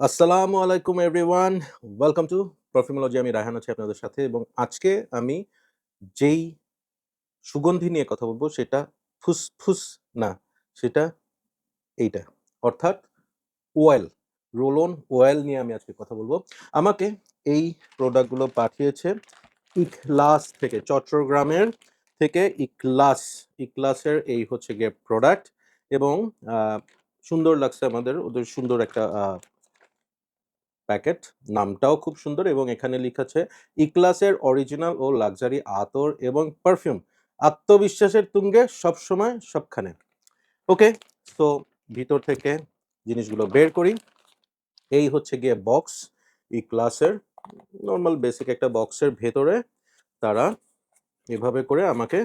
আসসালামু আলাইকুম everyone. Welcome to পারফিউমোলজি। আমি রায়হান আছি আপনাদের সাথে এবং আজকে আমি যেই সুগন্ধি নিয়ে কথা বলব সেটা ফুসফুস না, সেটা এইটা। অর্থাৎ ওয়েল, রোল অন ওয়েল নিয়ে আমি আজকে কথা বলব। আমাকে এই প্রোডাক্টগুলো পাঠিয়েছে ইখলাস থেকে, চট্টগ্রামের থেকে ইখলাস। ইখলাসের এই হচ্ছে গিয়ে প্রোডাক্ট এবং আ সুন্দর লাগছে আমাদের। ওদের সুন্দর একটা প্যাকেট। নামটাও খুব সুন্দর এবং এখানে লিখা আছে ইক্লাসের অরিজিনাল ও লাক্সারি আতর এবং পারফিউম। আত্মবিশ্বাসের তুঙ্গে সবসময় সবখানে। ওকে, সো ভিতর থেকে জিনিসগুলো বের করি। এই হচ্ছে গিয়ে বক্স ইক্লাসের। নরমাল বেসিক একটা বক্সের ভেতরে তারা এভাবে করে আমাকে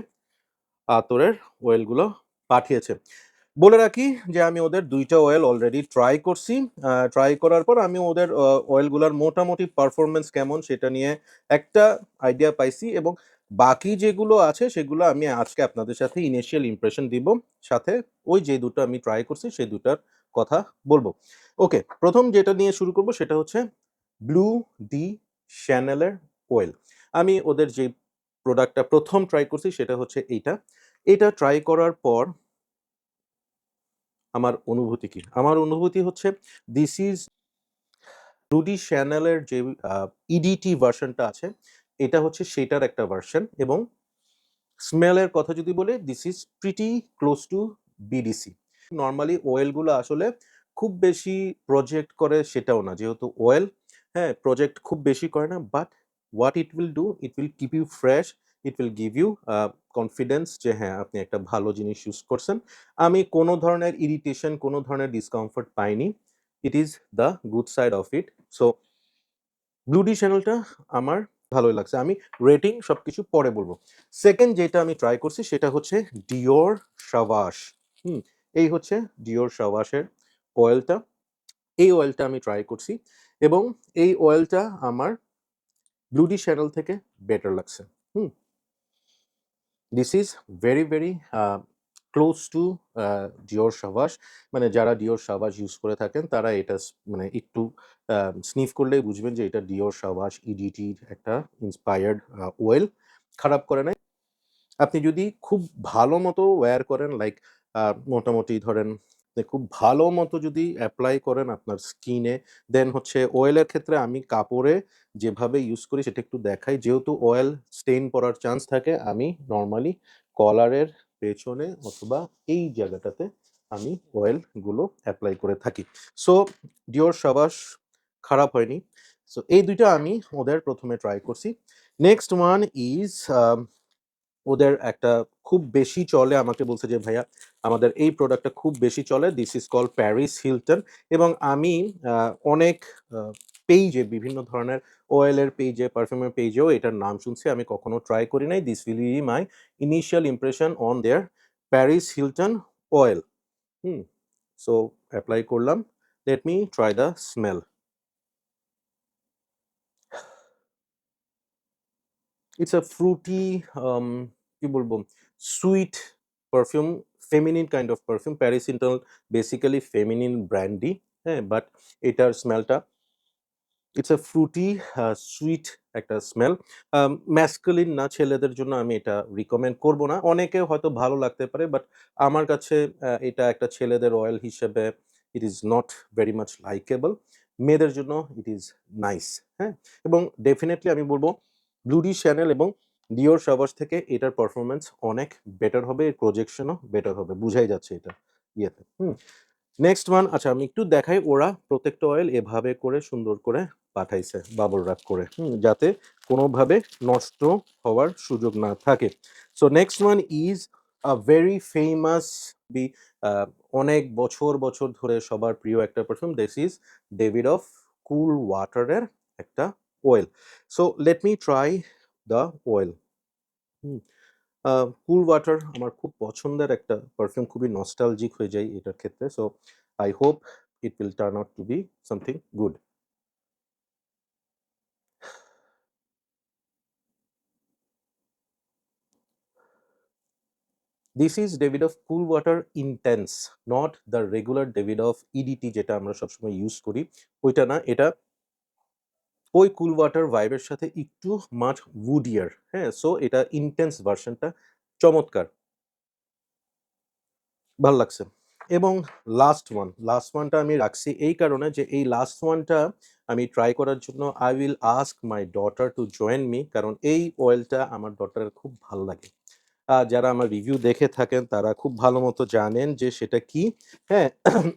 আতরের অয়েলগুলো পাঠিয়েছে। বলে রাখি যে আমি ওদের ২ টা অয়েল অলরেডি ট্রাই করছি। ট্রাই করার পর আমি ওদের অয়েলগুলার মোটামুটি পারফরম্যান্স কেমন সেটা নিয়ে একটা আইডিয়া পাইছি এবং বাকি যেগুলো আছে সেগুলো আমি আজকে আপনাদের সাথে ইনিশিয়াল ইমপ্রেশন দিব। সাথে ওই যে ২ টা আমি ট্রাই করছি সেই ২ টার কথা বলব। ওকে, ১ম যেটা নিয়ে শুরু করব সেটা হচ্ছে ব্লু ডি শ্যানেলের অয়েল। আমি ওদের যে প্রোডাক্টটা ১ম ট্রাই করছি সেটা হচ্ছে এইটা। এটা ট্রাই করার পর আমার অনুভূতি কি? আমার অনুভূতি হচ্ছে দিস ইজ রুডি শ্যানেলের যে আ ইডিটি ভার্শনটা আছে, এটা হচ্ছে সেটার একটা ভার্শন এবং স্মেলের কথা যদি বলি, this is pretty close to BDC. Normally অয়েলগুলো আসলে খুব বেশি প্রজেক্ট করে সেটাও না। যেহেতু অয়েল, হ্যাঁ? প্রজেক্ট খুব বেশি করে না। But what it will do, it will keep you fresh, it will give you confidence যে হ্যাঁ, আপনি একটা ভালো জিনিস ইউজ করছেন। আমি কোনো ধরনের ইরিটেশন, কোনো ধরনের ডিসকমফোর্ট পাইনি। It is the good side of it. So Bleu de শ্যানেলটা আমার ভালোই লাগছে। আমি রেটিং সবকিছু পরে বলব। 2nd যেটা আমি ট্রাই করছি সেটা হচ্ছে ডিওর সাভাস। হুম? এই হচ্ছে ডিওর সাভাসের অয়েলটা। এই অয়েলটা আমি ট্রাই করছি এবং এই অয়েলটা আমার ব্লুডি শ্যানেল থেকে বেটার লাগছে। হুম? This is very, very close to Dior Sauvage. মানে যারা ডিওর সাভাস ইউজ করে থাকেন তারা এটা মানে একটু স্নিফ করলেই বুঝবেন যে এটা ডিওর সাভাস ইডিটির একটা ইন্সপায়ার্ড অয়েল। খারাপ করে নাই। আপনি যদি খুব ভালো মতো ওয়্যার করেন লাইক মোটামুটি ধরেন আপনি খুব ভালো মতো যদি এপ্লাই করেন আপনার স্কিনে, দেন হচ্ছে অয়েলের ক্ষেত্রে আমি কাপড়ে যেভাবে ইউজ করি সেটা একটু দেখাই। যেহেতু অয়েল স্টেইন পড়ার চান্স থাকে, আমি নরমালি কলারের পেছনে অথবা এই জায়গাটাতে আমি অয়েলগুলো এপ্লাই করে থাকি। সো ডিওর সাবাস খারাপ হয়নি। সো এই ২ টা আমি ওদের ১ম এ ট্রাই করছি। নেক্সট ওয়ান ইজ ওদের একটা খুব বেশি চলে, আমাকে বলছে যে, "ভাইয়া আমাদের এই প্রোডাক্টটা খুব বেশি চলে। This is called Paris Hilton" এবং আমি আ অনেক আ পেইজে বিভিন্ন ধরনের অয়েলের পেইজে, পারফিউমের পেইজেও এটার নাম শুনছি। আমি কখনো ট্রাই করি নাই। This will be my initial impression on their Paris Hilton oil. হুম? সো এপ্লাই করলাম। Let me try the smell. It's a fruity কি বলবো? Sweet perfume, feminine kind of perfume. Paris Hilton basically feminine ব্র্যান্ডই, হ্যাঁ? But এটার স্মেলটা it's a fruity sweet একটা স্মেল। ম্যাসকুলিন না, ছেলেদের জন্য আমি এটা রিকমেন্ড করব না। অনেকের হয়তো ভালো লাগতে পারে বাট আমার কাছে এটা একটা ছেলেদের অয়েল হিসেবে it is not very much likeable. মেয়েদের জন্য ইট ইস নাইস, হ্যাঁ? এবং ডেফিনিটলি আমি বলব ব্লুডি শ্যানেল এবং ডিওর সাবাস থেকে এটার পারফরম্যান্স অনেক বেটার হবে। এর প্রজেকশনও বেটার হবে। বুঝাই যাচ্ছে এটা ইয়েতে, হুম? নেক্সট ওয়ান, আচ্ছা আমি একটু দেখাই ওরা প্রত্যেকটা অয়েল এভাবে করে সুন্দর করে পাঠাইছে বাবল র‍্যাপ করে, যাতে কোনোভাবে নষ্ট হওয়ার সুযোগ না থাকে। So next one is a very famous be a অনেক বছর, বছর ধরে সবার প্রিয় একটা পারফিউম। দিস ইজ ডেভিড কুল ওয়াটারের একটা oil. So late me try the oil. Hmm? A cool water আমার খুব পছন্দের একটা পারফিউম, খুবই নস্টালজিক হয়ে যাই এটার ক্ষেত্রে। So I hope it will turn out to be something good. This is Davidoff cool water intense, not the regular Davidoff EDT যেটা আমরা সবসময় ইউজ করি, ওইটা না। এটা ওই কুল ওয়াটার ভাইবের সাথে একটু মাছ উডিয়ার। হ্যাঁ, সো এটা ইন্টেন্স ভার্সনটা চমৎকার, ভাল লাগছে। এবং লাস্ট ওয়ানটা আমি রাখছি এই কারণে যে এই লাস্ট ওয়ানটা আমি ট্রাই করার জন্য I will ask my daughter to join me, কারণ এই অয়েলটা আমার ডটারের খুব ভালো লাগে। যারা আমার রিভিউ দেখে থাকেন তারা খুব ভালো মতো জানেন যে সেটা কি। হ্যাঁ,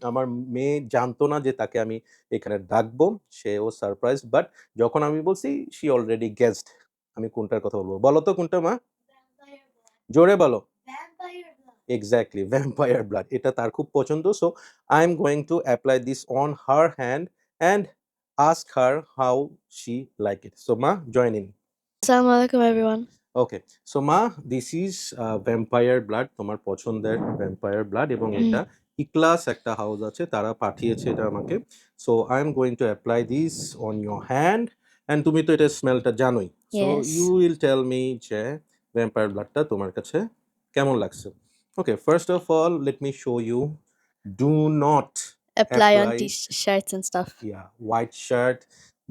আমার মেয়ে জানতো না যে তাকে আমি এখানে ডাকবো, সেও সারপ্রাইজ, বাট যখন আমি বলছি শি অলরেডি গেসড আমি কোনটার কথা বলবো। বলো তো কোনটা মা, জোরে বলো। এক্স্যাক্টলি, ভ্যাম্পায়ার ব্লাড, এটা তার খুব পছন্দ। So I am going to apply this on her hand and ask her how she like it. So মা, join in. Assalamualaikum everyone. Okay, so মা, দিস ইজ ভ্যাম্পায়ার ব্লাড, তোমার পছন্দের vampire blood, এবং এটা ইক্লাস একটা হাউস আছে, তারা পাঠিয়েছে এটা আমাকে। So I am going to apply this on your hand, and তুমি তো এটা স্মেলটা জানোই। So Yes. You will tell me যে ভ্যাম্পায়ার ব্লাডটা তোমার কাছে কেমন লাগছে। Okay, first of all let me show you. Do not Apply on apply t-shirts and stuff. White shirt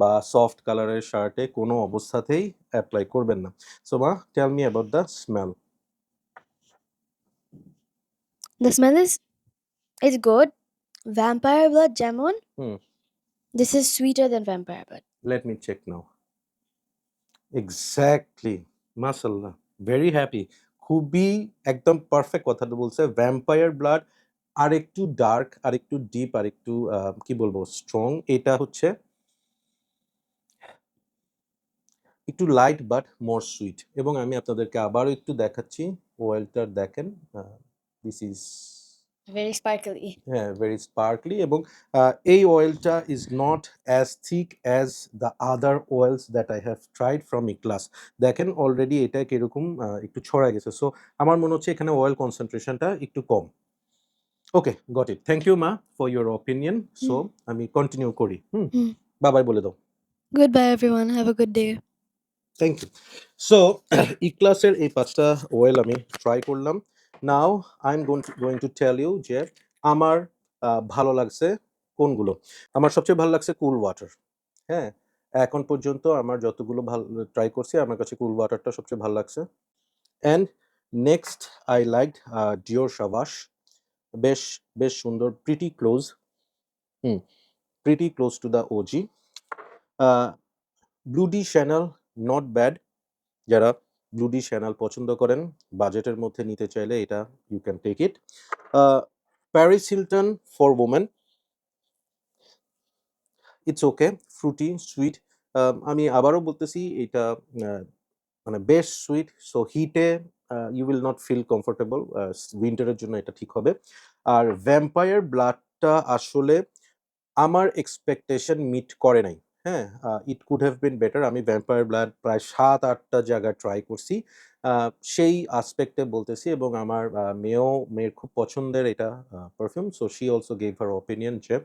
বা সফট কালারের শার্টে কোনো অবস্থাতেই অ্যাপ্লাই করবেন না। সো মা, tell me about the smell. The smell is good. Vampire blood যেমন, হুম, this is sweeter than vampire blood. Let me check now. Exactly, মাশাআল্লাহ, ভেরি হ্যাপি। খুবই একদম পারফেক্ট কথাটা বলছে। ভ্যাম্পায়ার ব্লাড আরেকটু ডার্ক, আরেকটু ডিপ, আরেকটু কি বলবো, স্ট্রং। এটা হচ্ছে একটু লাইট বাট মোর সুইট। এবং আমি আপনাদেরকে আবারও একটু দেখাচ্ছি, ওয়েলটার দেখেন, দিস ইজ Very sparkly. হ্যাঁ, ভেরি স্পার্কলি। এবং এই অয়েলটা is not as thick as the other oils that I have tried from Ikhlas. দেখেন অলরেডি এটা কিরকম একটু ছড়ায় গেছে। সো আমার মনে হচ্ছে এখানে অয়েল কনসেন্ট্রেশনটা একটু কম। ওকে, গট ইট। থ্যাংক ইউ মা ফর ইউর অপিনিয়ন। সো আমি কন্টিনিউ করি। বাবাই বলে দাও। Goodbye everyone. Have a good day. Thank you. So ইক্লাসের এই 5টা অয়েল আমি ট্রাই করলাম। Now I am going to tell you যে আমার ভালো লাগছে কোনগুলো। আমার সবচেয়ে ভালো লাগছে কুল ওয়াটার। হ্যাঁ, এখন পর্যন্ত আমার যতগুলো ভালো ট্রাই করছি, আমার কাছে কুল ওয়াটারটা সবচেয়ে ভালো লাগছে। And next I liked Dior সাবাস। বেশ বেশ সুন্দর, pretty close. Pretty close to the OG. Bleu de Chanel, not bad. যারা ব্লুডি শ্যানেল পছন্দ করেন, বাজেটের মধ্যে নিতে চাইলে এটা you can take it. Paris Hilton for women, it's okay, fruity, sweet. আমি আবারও বলতেছি এটা মানে বেশ সুইট। সো হিটে you will not feel comfortable, উইন্টারের জন্য এটা ঠিক হবে। আর ভ্যাম্পায়ার ব্লাডটা আসলে আমার এক্সপেকটেশন মিট করে নাই। হ্যাঁ, it could have been better. আমি ভ্যাম্পায়ার ব্লাড প্রায় ৭-৮টা জায়গায় ট্রাই করছি, সেই আসপেক্টে বলতেছি। এবং আমার মেয়ের খুব পছন্দের এটা perfume. So she also gave her opinion যে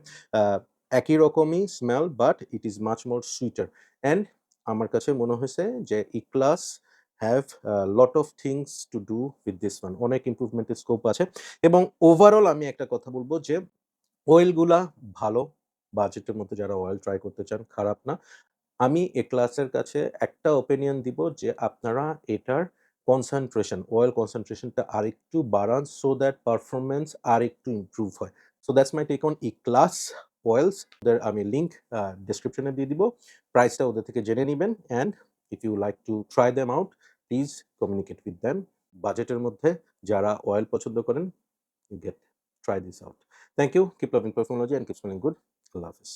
একই রকমই smell but it is much more sweeter. And আমার কাছে মনে হয়েছে যে Ikhlas have lot of things to do with this one, অনেক ইম্প্রুভমেন্টের স্কোপ আছে। এবং ওভারঅল আমি একটা কথা বলবো যে অয়েলগুলা ভালো, বাজেটের মধ্যে যারা অয়েল ট্রাই করতে চান খারাপ না। আমি এক্লাসের কাছে একটা ওপিনিয়ন দিব যে আপনারা এটার অয়েল কনসেন্ট্রেশনটা আরেকটু বাড়ান, সো দ্যাট পারফরম্যান্স আরেকটু ইমপ্রুভ হয়। So that's my take on Ikhlas oils. ওদের আমি লিঙ্ক ডেসক্রিপশনে দিয়ে দিব, প্রাইসটা ওদের থেকে জেনে নিবেন। And if you like to try them out, please communicate with them. বাজেটের মধ্যে যারা অয়েল পছন্দ করেন, you get try this out. Thank you. Keep loving Perfumology and keep smelling good. Allah Hafiz.